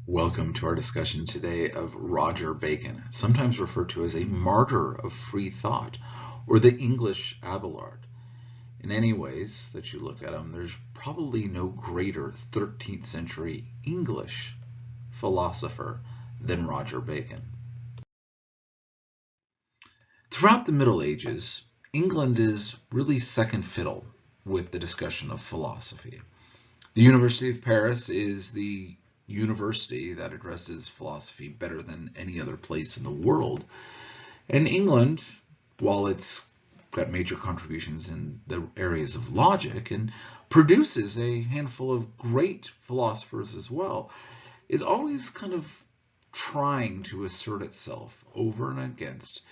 Welcome to our discussion today of Roger Bacon, sometimes referred to as a martyr of free thought, or the English Abelard. In any ways that you look at him, there's probably no greater 13th century English philosopher than Roger Bacon. Throughout the Middle Ages, England is really second fiddle with the discussion of philosophy. The University of Paris is the university that addresses philosophy better than any other place in the world. And England, while it's got major contributions in the areas of logic and produces a handful of great philosophers as well, is always kind of trying to assert itself over and against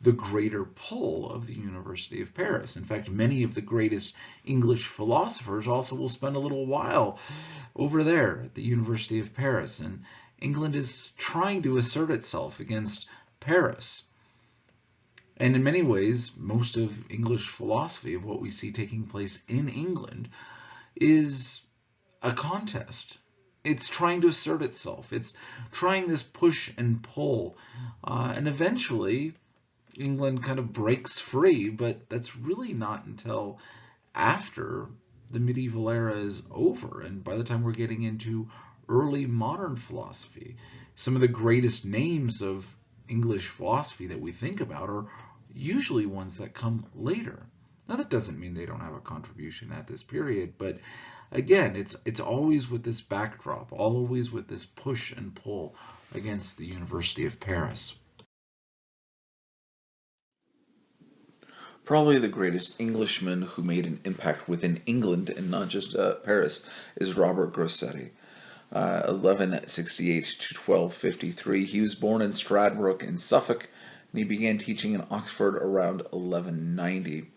the greater pull of the University of Paris. In fact, many of the greatest English philosophers also will spend a little while over there at the University of Paris. And England is trying to assert itself against Paris. And in many ways, most of English philosophy, of what we see taking place in England, is a contest. It's trying to assert itself. It's trying this push and pull. And eventually, England kind of breaks free, but that's really not until after the medieval era is over. And by the time we're getting into early modern philosophy, some of the greatest names of English philosophy that we think about are usually ones that come later. Now, that doesn't mean they don't have a contribution at this period, but again, it's always with this backdrop, always with this push and pull against the University of Paris. Probably the greatest Englishman who made an impact within England and not just Paris is Robert Grossetti. 1168 to 1253. He was born in Stradbroke in Suffolk, and he began teaching in Oxford around 1190.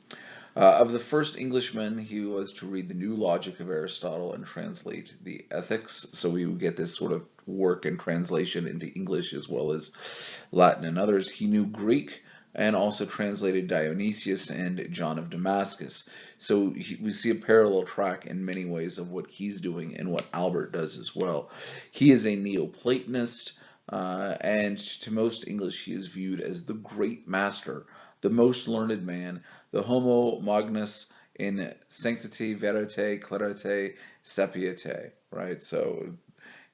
Of the first Englishmen, he was to read the New Logic of Aristotle and translate the Ethics. So we would get this sort of work and translation into English as well as Latin and others. He knew Greek and also translated Dionysius and John of Damascus. So we see a parallel track in many ways of what he's doing and what Albert does as well. He is a Neoplatonist, and to most English, he is viewed as the great master, the most learned man, the homo magnus in sanctity, verite, clarite, sapiete, right? So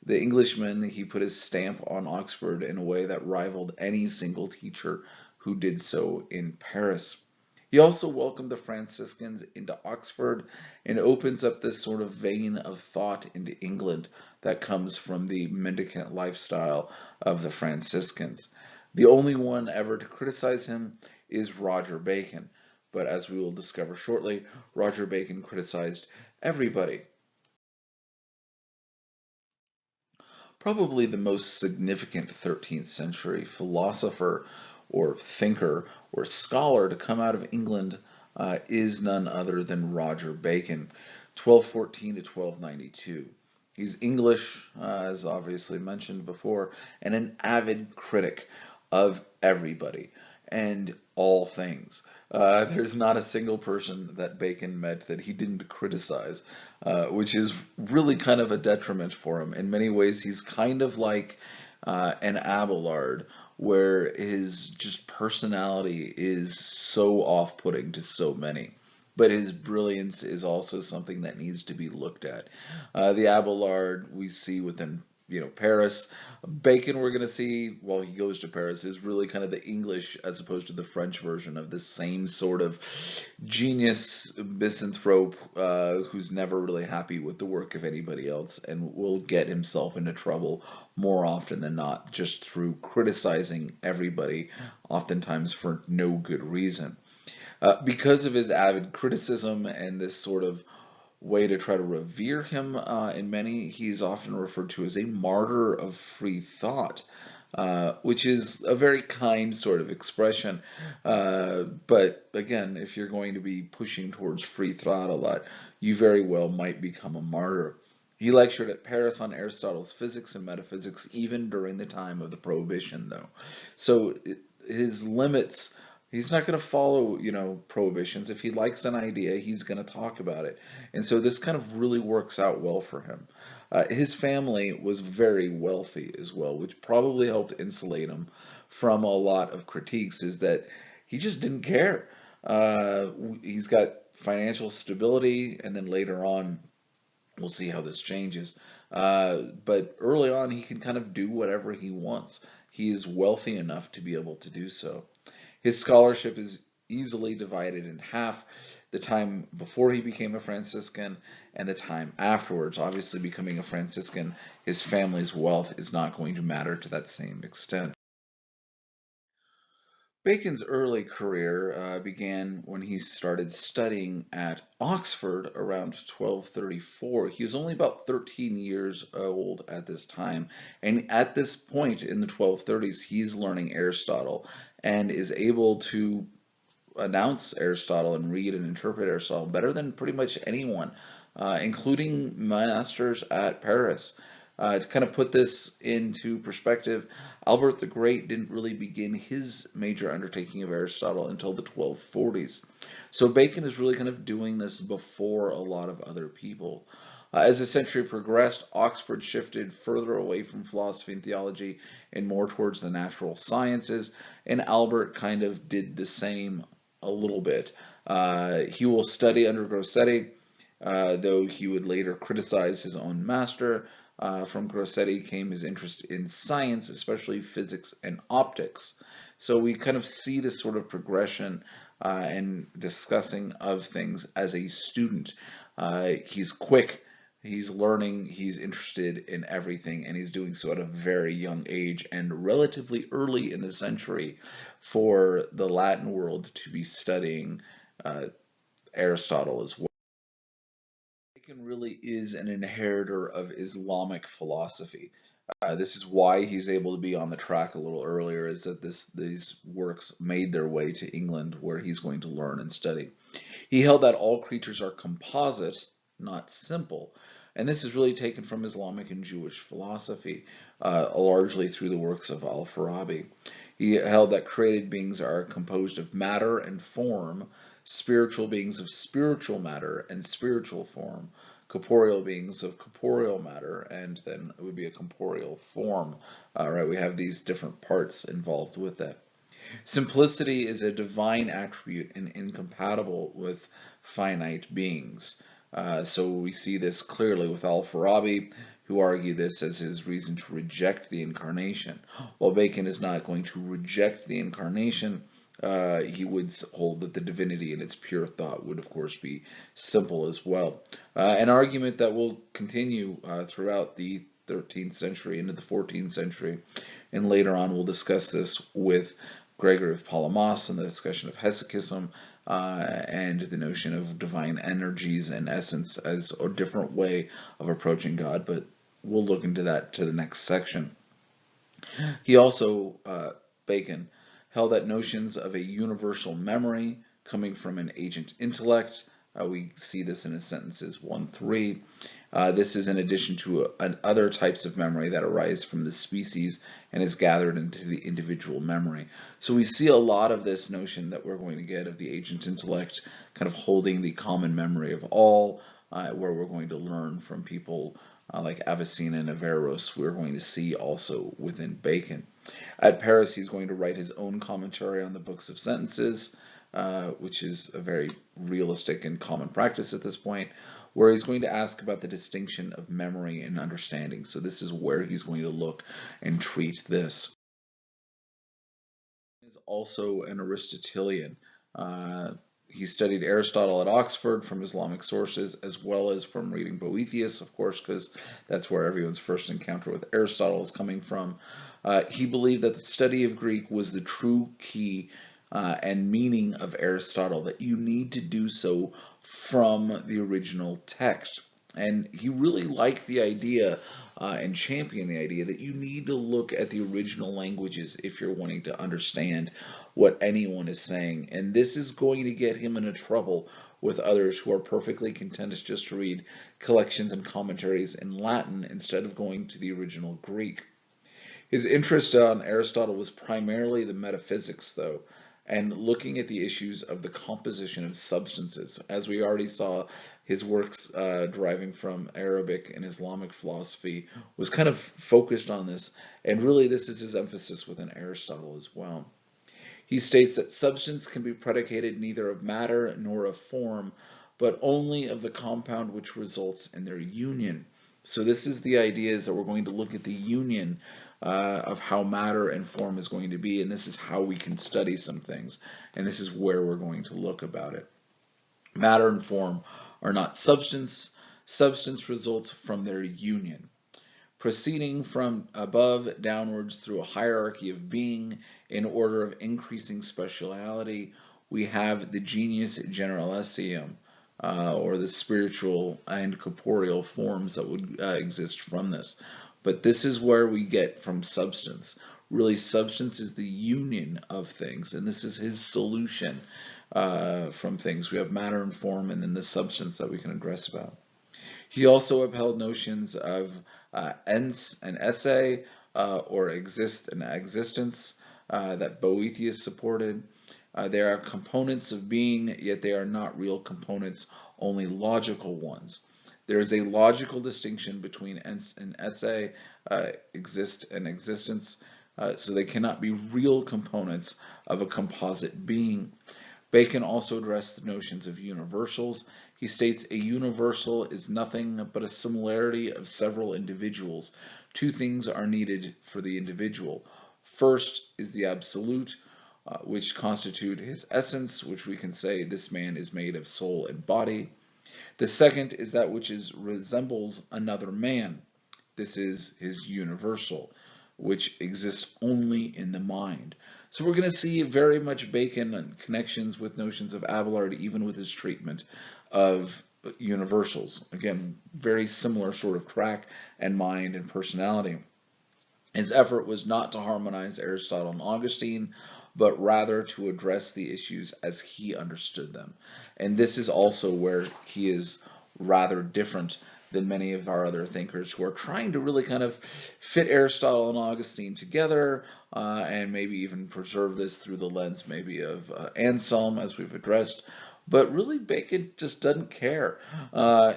the Englishman, he put his stamp on Oxford in a way that rivaled any single teacher who did so in Paris. He also welcomed the Franciscans into Oxford and opens up this sort of vein of thought into England that comes from the mendicant lifestyle of the Franciscans. The only one ever to criticize him is Roger Bacon, but as we will discover shortly, Roger Bacon criticized everybody. Probably the most significant 13th century philosopher or thinker or scholar to come out of England is none other than Roger Bacon, 1214 to 1292. He's English, as obviously mentioned before, and an avid critic of everybody and all things. There's not a single person that Bacon met that he didn't criticize, which is really kind of a detriment for him. In many ways, he's kind of like an Abelard, where his just personality is so off-putting to so many. But his brilliance is also something that needs to be looked at. The Abelard we see within, Paris. Bacon, we're going to see while he goes to Paris, is really kind of the English as opposed to the French version of this same sort of genius misanthrope who's never really happy with the work of anybody else and will get himself into trouble more often than not just through criticizing everybody, oftentimes for no good reason. Because of his avid criticism and this sort of way to try to revere him in many, he's often referred to as a martyr of free thought, which is a very kind sort of expression. But again, if you're going to be pushing towards free thought a lot, you very well might become a martyr. He lectured at Paris on Aristotle's physics and metaphysics even during the time of the Prohibition, though. So his limits He's not going to follow, prohibitions. If he likes an idea, he's going to talk about it. And so this kind of really works out well for him. His family was very wealthy as well, which probably helped insulate him from a lot of critiques, is that he just didn't care. Uh, he's got financial stability, and then later on, we'll see how this changes. But early on, he can kind of do whatever he wants. He is wealthy enough to be able to do so. His scholarship is easily divided in half: the time before he became a Franciscan and the time afterwards. Obviously, becoming a Franciscan, his family's wealth is not going to matter to that same extent. Bacon's early career began when he started studying at Oxford around 1234. He was only about 13 years old at this time, and at this point in the 1230s, he's learning Aristotle and is able to announce Aristotle and read and interpret Aristotle better than pretty much anyone, including masters at Paris. To kind of put this into perspective, Albert the Great didn't really begin his major undertaking of Aristotle until the 1240s. So Bacon is really kind of doing this before a lot of other people. As the century progressed, Oxford shifted further away from philosophy and theology and more towards the natural sciences, and Albert kind of did the same a little bit. He will study under Grossetti, though he would later criticize his own master. From Grossetti came his interest in science, especially physics and optics. So we kind of see this sort of progression and discussing of things as a student. He's quick, he's learning, he's interested in everything, and he's doing so at a very young age and relatively early in the century for the Latin world to be studying Aristotle as well. Bacon really is an inheritor of Islamic philosophy. This is why he's able to be on the track a little earlier, is that these works made their way to England, where he's going to learn and study. He held that all creatures are composite, not simple. And this is really taken from Islamic and Jewish philosophy, largely through the works of Al-Farabi. He held that created beings are composed of matter and form, spiritual beings of spiritual matter and spiritual form, corporeal beings of corporeal matter, and then it would be a corporeal form. Right, we have these different parts involved with that. Simplicity is a divine attribute and incompatible with finite beings. So we see this clearly with Al-Farabi, who argue this as his reason to reject the incarnation. While Bacon is not going to reject the incarnation, he would hold that the divinity in its pure thought would, of course, be simple as well. An argument that will continue throughout the 13th century into the 14th century, and later on we'll discuss this with Gregory of Palamas and the discussion of hesychism and the notion of divine energies and essence as a different way of approaching God, but we'll look into that to the next section. He also, Bacon, held that notions of a universal memory coming from an agent intellect. We see this in his sentences 1-3. This is in addition to other types of memory that arise from the species and is gathered into the individual memory. So we see a lot of this notion that we're going to get of the agent intellect kind of holding the common memory of all, where we're going to learn from people like Avicenna and Averroes. We're going to see also within Bacon. At Paris, he's going to write his own commentary on the books of sentences, which is a very realistic and common practice at this point, where he's going to ask about the distinction of memory and understanding. So this is where he's going to look and treat this. He is also an Aristotelian. He studied Aristotle at Oxford from Islamic sources, as well as from reading Boethius, of course, because that's where everyone's first encounter with Aristotle is coming from. He believed that the study of Greek was the true key and meaning of Aristotle, that you need to do so from the original text. And he really liked the idea and championed the idea that you need to look at the original languages if you're wanting to understand what anyone is saying. And this is going to get him into trouble with others who are perfectly content just to read collections and commentaries in Latin instead of going to the original Greek. His interest on Aristotle was primarily the metaphysics, though, and looking at the issues of the composition of substances. As we already saw, his works deriving from Arabic and Islamic philosophy was kind of focused on this, and really this is his emphasis within Aristotle as well. He states that substance can be predicated neither of matter nor of form, but only of the compound which results in their union. So this is the idea, is that we're going to look at the union of how matter and form is going to be, and this is how we can study some things, and this is where we're going to look about it. Matter and form are not substance. Substance results from their union. Proceeding from above downwards through a hierarchy of being in order of increasing speciality, we have the genius generalissime, or the spiritual and corporeal forms that would exist from this. But this is where we get from substance. Really, substance is the union of things, and this is his solution from things. We have matter and form, and then the substance that we can address about. He also upheld notions of ens and esse, or exist and existence, that Boethius supported. They are components of being, yet they are not real components, only logical ones. There is a logical distinction between ens and esse, exist and existence, so they cannot be real components of a composite being. Bacon also addressed the notions of universals. He states a universal is nothing but a similarity of several individuals. Two things are needed for the individual. First is the absolute, which constitute his essence, which we can say this man is made of soul and body. The second is that which resembles another man. This is his universal, which exists only in the mind. So we're going to see very much Bacon and connections with notions of Abelard, even with his treatment of universals. Again, very similar sort of track and mind and personality. His effort was not to harmonize Aristotle and Augustine, but rather to address the issues as he understood them. And this is also where he is rather different than many of our other thinkers who are trying to really kind of fit Aristotle and Augustine together, and maybe even preserve this through the lens maybe of Anselm, as we've addressed. But really, Bacon just doesn't care.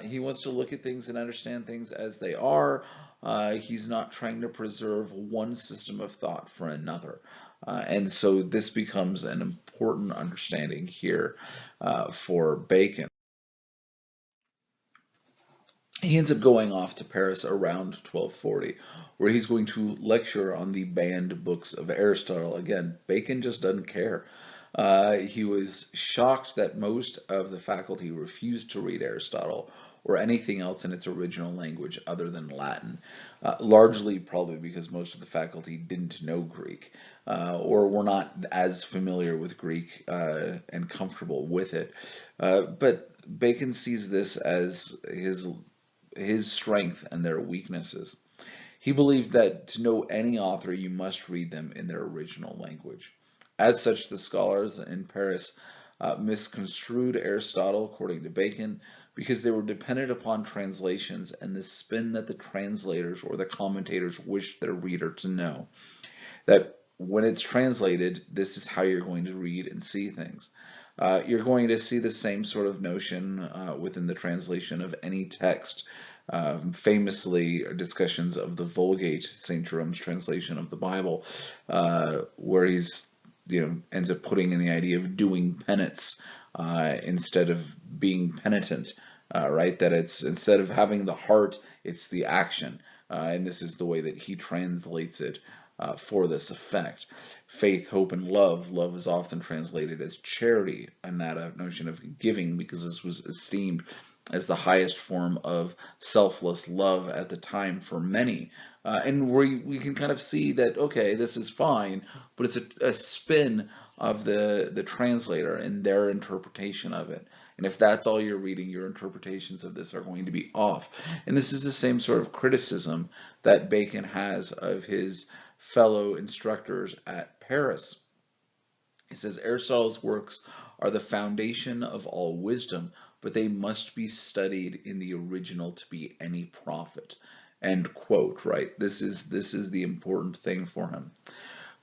He wants to look at things and understand things as they are. He's not trying to preserve one system of thought for another. And so this becomes an important understanding here for Bacon. He ends up going off to Paris around 1240, where he's going to lecture on the banned books of Aristotle. Again, Bacon just doesn't care. He was shocked that most of the faculty refused to read Aristotle or anything else in its original language other than Latin, largely probably because most of the faculty didn't know Greek, or were not as familiar with Greek and comfortable with it. But Bacon sees this as his strength and their weaknesses. He believed that to know any author, you must read them in their original language. As such, the scholars in Paris misconstrued Aristotle, according to Bacon, because they were dependent upon translations and the spin that the translators or the commentators wished their reader to know. That when it's translated, this is how you're going to read and see things. You're going to see the same sort of notion within the translation of any text. Famously, discussions of the Vulgate, St. Jerome's translation of the Bible, where he's ends up putting in the idea of doing penance instead of being penitent, right? That it's instead of having the heart, it's the action, and this is the way that he translates it for this effect. Faith, hope, and love. Love is often translated as charity, and that notion of giving, because this was esteemed as the highest form of selfless love at the time for many. And we can kind of see that, okay, this is fine, but it's a spin of the translator and their interpretation of it. And if that's all you're reading, your interpretations of this are going to be off. And this is the same sort of criticism that Bacon has of his fellow instructors at Paris. He says Aristotle's works are the foundation of all wisdom, but they must be studied in the original to be any profit. End quote, right? This is the important thing for him.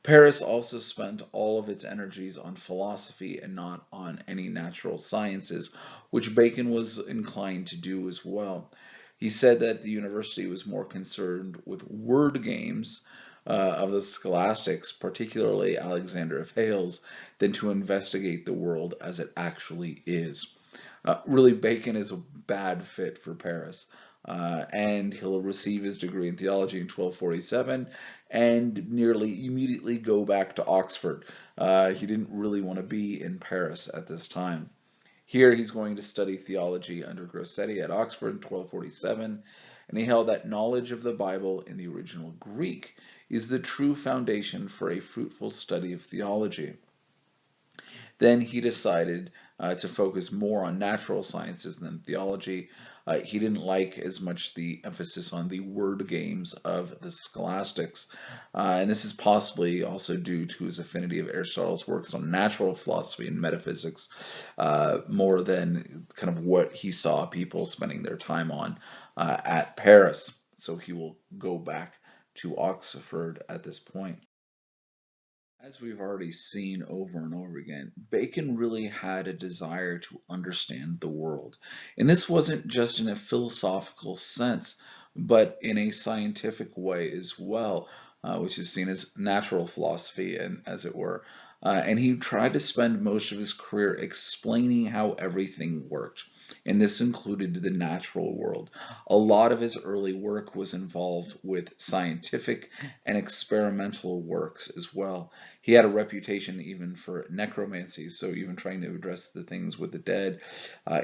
Paris also spent all of its energies on philosophy and not on any natural sciences, which Bacon was inclined to do as well. He said that the university was more concerned with word games of the scholastics, particularly Alexander of Hales, than to investigate the world as it actually is. Really, Bacon is a bad fit for Paris. And he'll receive his degree in theology in 1247 and nearly immediately go back to Oxford. He didn't really want to be in Paris at this time. Here he's going to study theology under Grossetti at Oxford in 1247, and he held that knowledge of the Bible in the original Greek is the true foundation for a fruitful study of theology. Then he decided to focus more on natural sciences than theology. He didn't like as much the emphasis on the word games of the scholastics. And this is possibly also due to his affinity of Aristotle's works on natural philosophy and metaphysics, more than kind of what he saw people spending their time on at Paris. So he will go back to Oxford at this point. As we've already seen over and over again, Bacon really had a desire to understand the world. And this wasn't just in a philosophical sense, but in a scientific way as well, which is seen as natural philosophy, and as it were. And he tried to spend most of his career explaining how everything worked. And this included the natural world. A lot of his early work was involved with scientific and experimental works as well. He had a reputation even for necromancy, so even trying to address the things with the dead.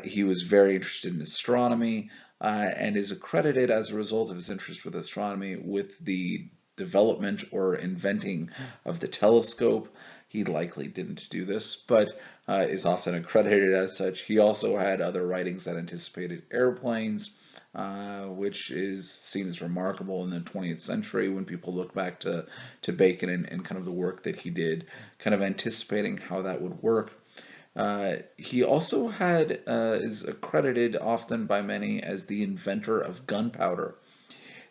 He was very interested in astronomy and is accredited as a result of his interest with astronomy with the development or inventing of the telescope. He likely didn't do this, but is often accredited as such. He also had other writings that anticipated airplanes, which is seen as remarkable in the 20th century when people look back to Bacon and kind of the work that he did, kind of anticipating how that would work. He also is accredited often by many as the inventor of gunpowder.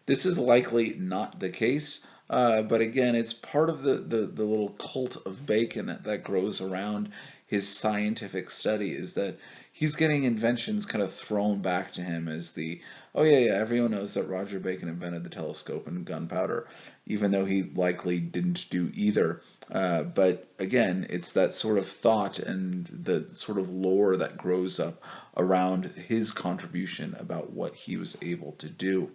This is likely not the case, but again, it's part of the little cult of Bacon that grows around his scientific study, is that he's getting inventions kind of thrown back to him as oh yeah, everyone knows that Roger Bacon invented the telescope and gunpowder, even though he likely didn't do either. But again, it's that sort of thought and the sort of lore that grows up around his contribution about what he was able to do.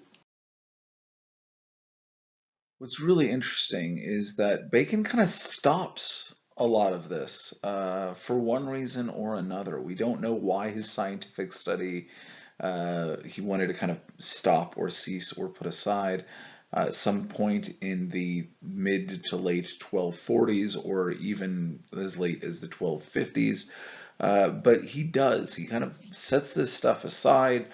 What's really interesting is that Bacon kind of stops a lot of this for one reason or another. We don't know why his scientific study he wanted to kind of stop or cease or put aside at some point in the mid to late 1240s or even as late as the 1250s. But he does. He kind of sets this stuff aside.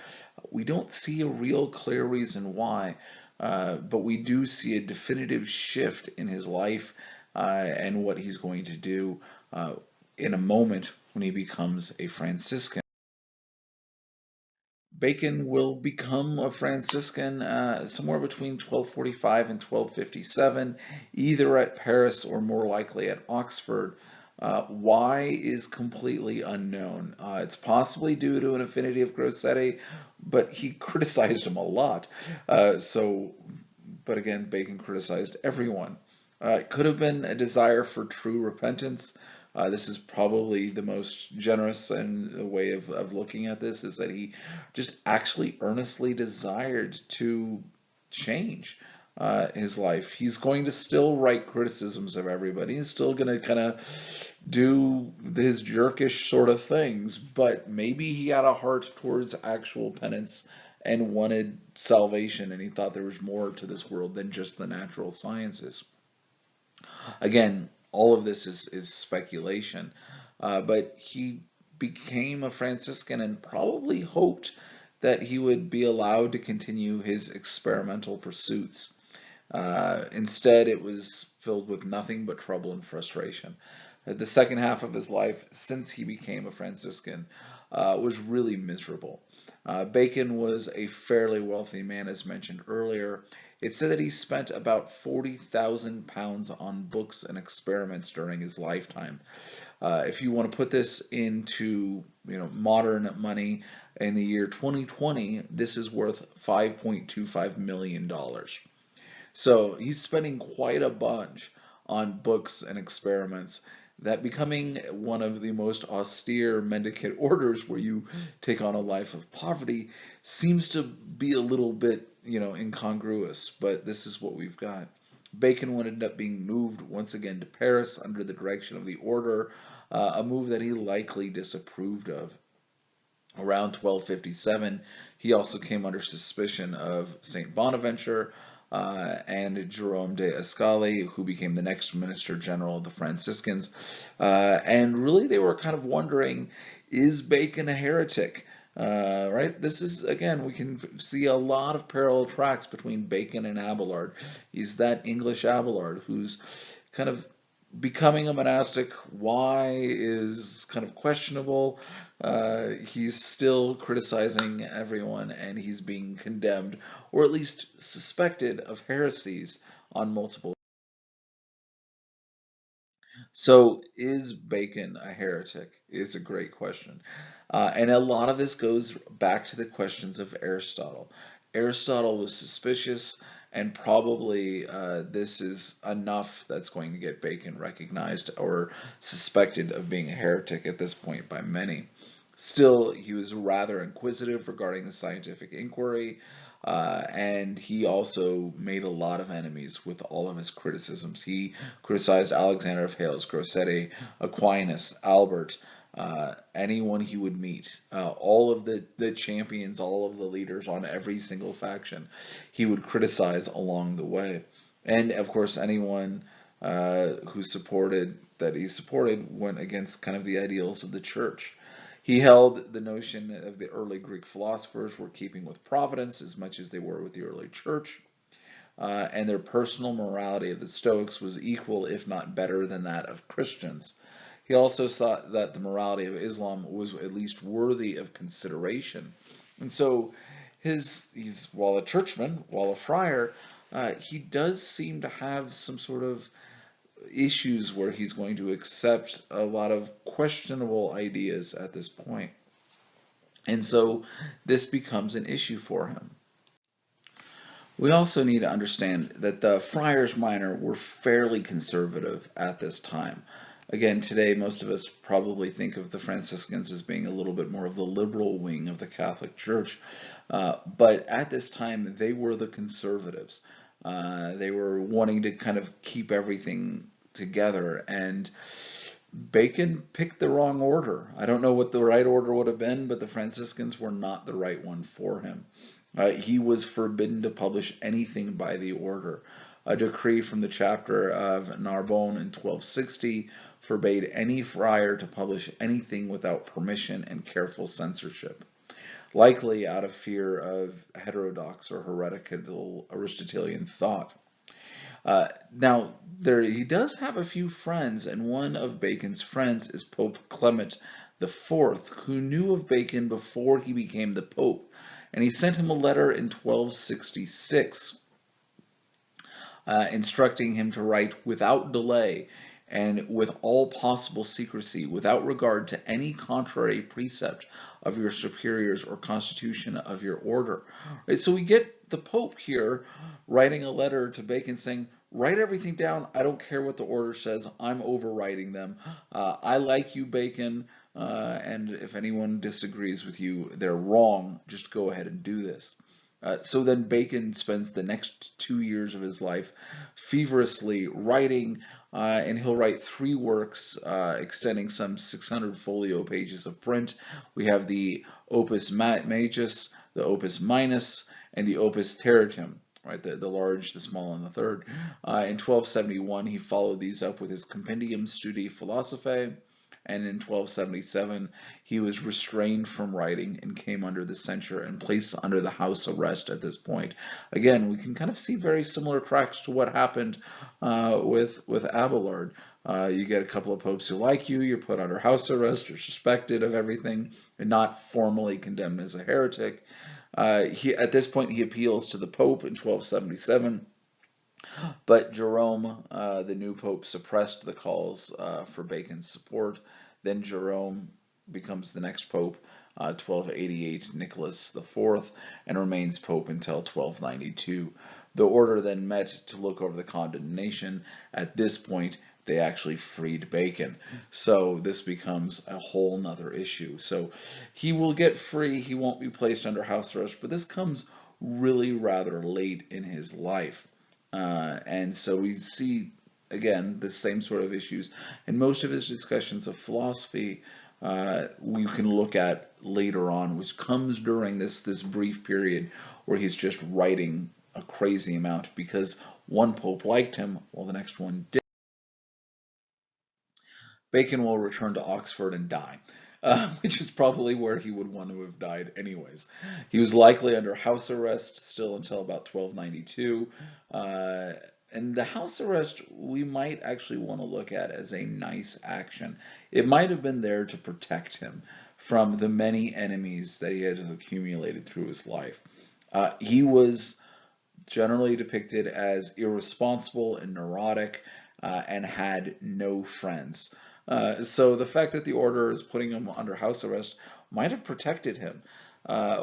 We don't see a real clear reason why. But we do see a definitive shift in his life and what he's going to do in a moment when he becomes a Franciscan. Bacon will become a Franciscan somewhere between 1245 and 1257, either at Paris or more likely at Oxford. Why is completely unknown. It's possibly due to an affinity of Grossetti, but he criticized him a lot. But again, Bacon criticized everyone. It could have been a desire for true repentance. This is probably the most generous and way of looking at this, is that he just actually earnestly desired to change his life. He's going to still write criticisms of everybody. He's still going to kind of do his jerkish sort of things, but maybe he had a heart towards actual penance and wanted salvation, and he thought there was more to this world than just the natural sciences. Again, all of this is speculation, but he became a Franciscan and probably hoped that he would be allowed to continue his experimental pursuits. Instead, it was filled with nothing but trouble and frustration. The second half of his life, since he became a Franciscan, was really miserable. Bacon was a fairly wealthy man, as mentioned earlier. It said that he spent about 40,000 pounds on books and experiments during his lifetime. If you want to put this into modern money, in the year 2020, this is worth $5.25 million. So he's spending quite a bunch on books and experiments. That becoming one of the most austere mendicant orders where you take on a life of poverty seems to be a little bit, incongruous, but this is what we've got. Bacon would end up being moved once again to Paris under the direction of the order, a move that he likely disapproved of. Around 1257, he also came under suspicion of St. Bonaventure and Jerome de Escali, who became the next Minister General of the Franciscans. And really, they were kind of wondering, is Bacon a heretic? Right? This is, again, we can see a lot of parallel tracks between Bacon and Abelard. He's that English Abelard who's kind of becoming a monastic. Why is kind of questionable. He's still criticizing everyone, and he's being condemned, or at least suspected of heresies on multiple. So, is Bacon a heretic? Is a great question. And a lot of this goes back to the questions of Aristotle. Aristotle was suspicious, and probably this is enough that's going to get Bacon recognized or suspected of being a heretic at this point by many. Still, he was rather inquisitive regarding the scientific inquiry, and he also made a lot of enemies with all of his criticisms. He criticized Alexander of Hales, Grossetti, Aquinas, Albert, anyone he would meet, all of the champions, all of the leaders on every single faction, he would criticize along the way. And of course, anyone who he supported went against kind of the ideals of the church. He held the notion of the early Greek philosophers were keeping with Providence as much as they were with the early church, and their personal morality of the Stoics was equal, if not better, than that of Christians. He also thought that the morality of Islam was at least worthy of consideration. And so he's while a churchman, while a friar, he does seem to have some sort of issues where he's going to accept a lot of questionable ideas at this point. And so this becomes an issue for him. We also need to understand that the friars minor were fairly conservative at this time. Again, today most of us probably think of the Franciscans as being a little bit more of the liberal wing of the Catholic Church, but at this time they were the conservatives. They were wanting to kind of keep everything together, and Bacon picked the wrong order. I don't know what the right order would have been, but the Franciscans were not the right one for him. He was forbidden to publish anything by the order. A decree from the chapter of Narbonne in 1260 forbade any friar to publish anything without permission and careful censorship, likely out of fear of heterodox or heretical Aristotelian thought. Now, he does have a few friends, and one of Bacon's friends is Pope Clement IV, who knew of Bacon before he became the Pope, and he sent him a letter in 1266 instructing him to write without delay and with all possible secrecy, without regard to any contrary precept of your superiors or constitution of your order. Right, so we get the Pope here writing a letter to Bacon saying, write everything down. I don't care what the order says. I'm overwriting them. I like you, Bacon, and if anyone disagrees with you, they're wrong. Just go ahead and do this. So then Bacon spends the next 2 years of his life feverishly writing, and he'll write 3 works extending some 600 folio pages of print. We have the Opus Majus, the Opus Minus, and the Opus Tertium, right? The large, the small, and the third. In 1271, he followed these up with his Compendium Studii Philosophae, and in 1277 he was restrained from writing and came under the censure and placed under the house arrest at this point. Again, we can kind of see very similar tracks to what happened with Abelard. You get a couple of popes who like you, you're put under house arrest, you're suspected of everything, and not formally condemned as a heretic. At this point, he appeals to the Pope in 1277, but Jerome, the new Pope, suppressed the calls for Bacon's support. Then Jerome becomes the next Pope, 1288, Nicholas IV, and remains Pope until 1292. The order then met to look over the condemnation. At this point, they actually freed Bacon. So this becomes a whole nother issue. So he will get free, he won't be placed under house arrest, but this comes really rather late in his life. And so we see, again, the same sort of issues. And most of his discussions of philosophy we can look at later on, which comes during this brief period where he's just writing a crazy amount because one pope liked him while the next one didn't. Bacon will return to Oxford and die, which is probably where he would want to have died anyways. He was likely under house arrest still until about 1292. And the house arrest we might actually want to look at as a nice action. It might have been there to protect him from the many enemies that he had accumulated through his life. He was generally depicted as irresponsible and neurotic and had no friends. So the fact that the order is putting him under house arrest might have protected him.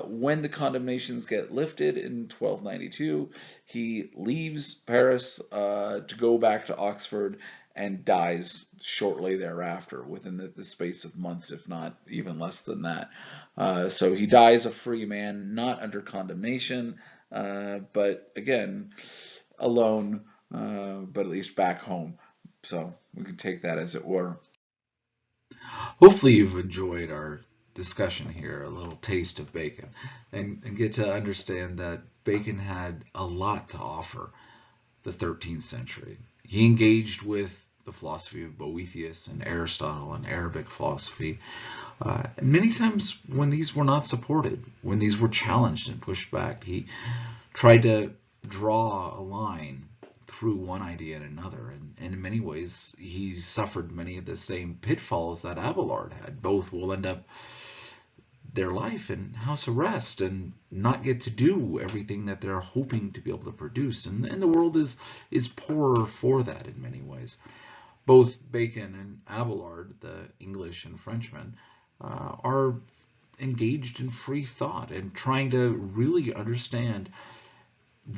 When the condemnations get lifted in 1292, he leaves Paris to go back to Oxford and dies shortly thereafter, within the space of months, if not even less than that. So he dies a free man, not under condemnation, but again, alone, but at least back home. So we can take that as it were. Hopefully you've enjoyed our discussion here, a little taste of Bacon, and get to understand that Bacon had a lot to offer the 13th century. He engaged with the philosophy of Boethius and Aristotle and Arabic philosophy, many times when these were not supported, when these were challenged and pushed back. He tried to draw a line through one idea and another, and in many ways he suffered many of the same pitfalls that Abelard had. Both will end up their life in house arrest and not get to do everything that they're hoping to be able to produce, and the world is poorer for that in many ways. Both Bacon and Abelard, the English and Frenchman, are engaged in free thought and trying to really understand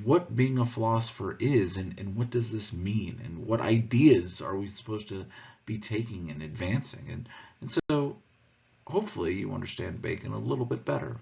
what being a philosopher is, and what does this mean, and what ideas are we supposed to be taking and advancing. And so hopefully you understand Bacon a little bit better.